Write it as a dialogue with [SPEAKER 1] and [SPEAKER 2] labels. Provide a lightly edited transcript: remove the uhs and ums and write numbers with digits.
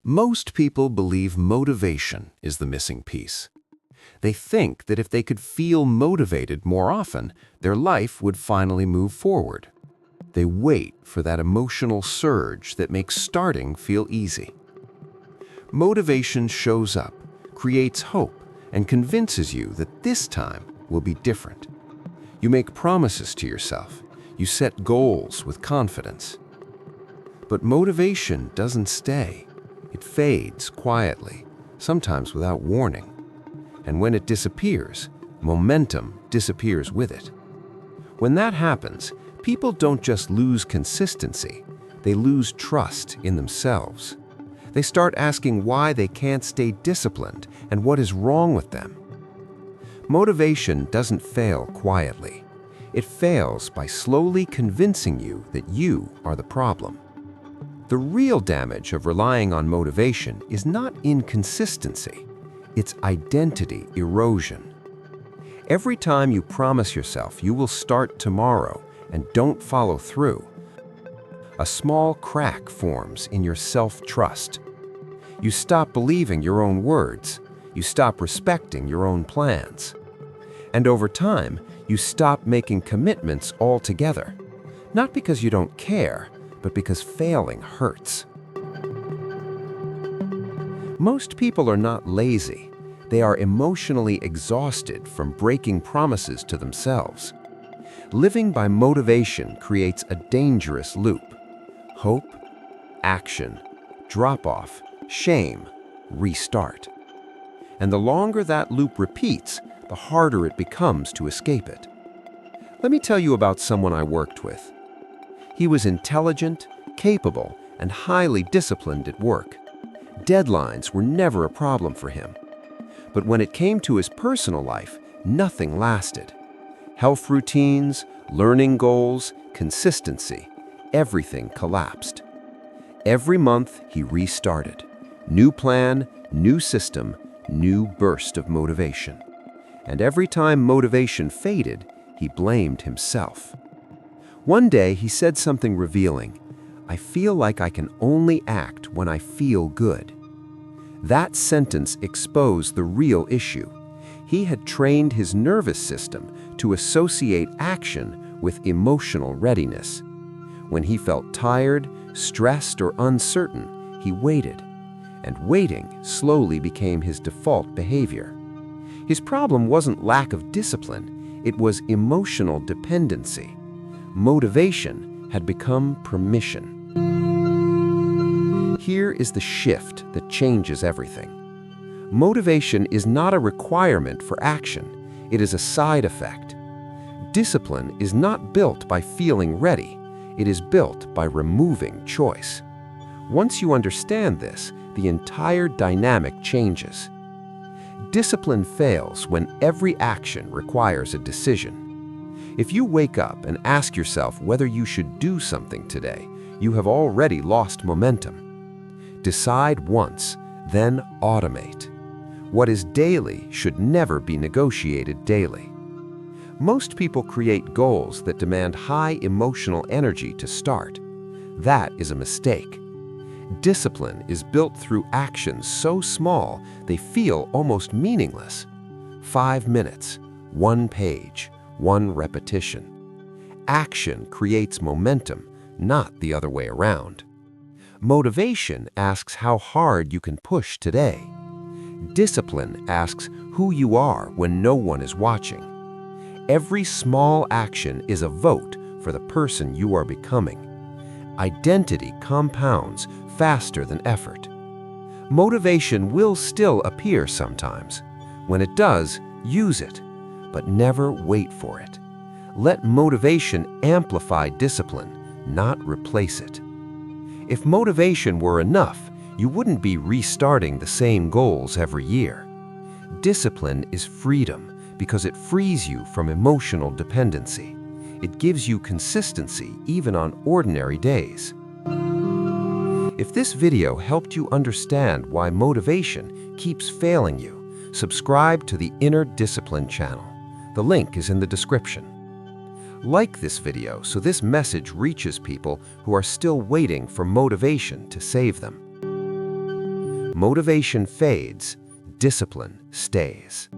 [SPEAKER 1] Most people believe motivation is the missing piece. They think that if they could feel motivated more often, their life would finally move forward. They wait for that emotional surge that makes starting feel easy. Motivation shows up, creates hope, and convinces you that this time will be different. You make promises to yourself. You set goals with confidence. But motivation doesn't stay. It fades quietly, sometimes without warning. And when it disappears, momentum disappears with it. When that happens, people don't just lose consistency, they lose trust in themselves. They start asking why they can't stay disciplined and what is wrong with them. Motivation doesn't fail quietly. It fails by slowly convincing you that you are the problem. The real damage of relying on motivation is not inconsistency, it's identity erosion. Every time you promise yourself you will start tomorrow and don't follow through, a small crack forms in your self-trust. You stop believing your own words. You stop respecting your own plans. And over time, you stop making commitments altogether. Not because you don't care, but because failing hurts. Most people are not lazy. They are emotionally exhausted from breaking promises to themselves. Living by motivation creates a dangerous loop. Hope, action, drop-off, shame, restart. And the longer that loop repeats, the harder it becomes to escape it. Let me tell you about someone I worked with. He was intelligent, capable, and highly disciplined at work. Deadlines were never a problem for him. But when it came to his personal life, nothing lasted. Health routines, learning goals, consistency, everything collapsed. Every month, he restarted. New plan, new system, new burst of motivation. And every time motivation faded, he blamed himself. One day, he said something revealing. "I feel like I can only act when I feel good." That sentence exposed the real issue. He had trained his nervous system to associate action with emotional readiness. When he felt tired, stressed, or uncertain, he waited. And waiting slowly became his default behavior. His problem wasn't lack of discipline, it was emotional dependency. Motivation had become permission. Here is the shift that changes everything. Motivation is not a requirement for action, it is a side effect. Discipline is not built by feeling ready, it is built by removing choice. Once you understand this, the entire dynamic changes. Discipline fails when every action requires a decision. If you wake up and ask yourself whether you should do something today, you have already lost momentum. Decide once, then automate. What is daily should never be negotiated daily. Most people create goals that demand high emotional energy to start. That is a mistake. Discipline is built through actions so small they feel almost meaningless. 5 minutes, 1 page, 1 repetition. Action creates momentum, not the other way around. Motivation asks how hard you can push today. Discipline asks who you are when no one is watching. Every small action is a vote for the person you are becoming. Identity compounds faster than effort. Motivation will still appear sometimes. When it does, use it, but never wait for it. Let motivation amplify discipline, not replace it. If motivation were enough, you wouldn't be restarting the same goals every year. Discipline is freedom because it frees you from emotional dependency. It gives you consistency even on ordinary days. If this video helped you understand why motivation keeps failing you, subscribe to the Inner Discipline channel. The link is in the description. Like this video so this message reaches people who are still waiting for motivation to save them. Motivation fades, discipline stays.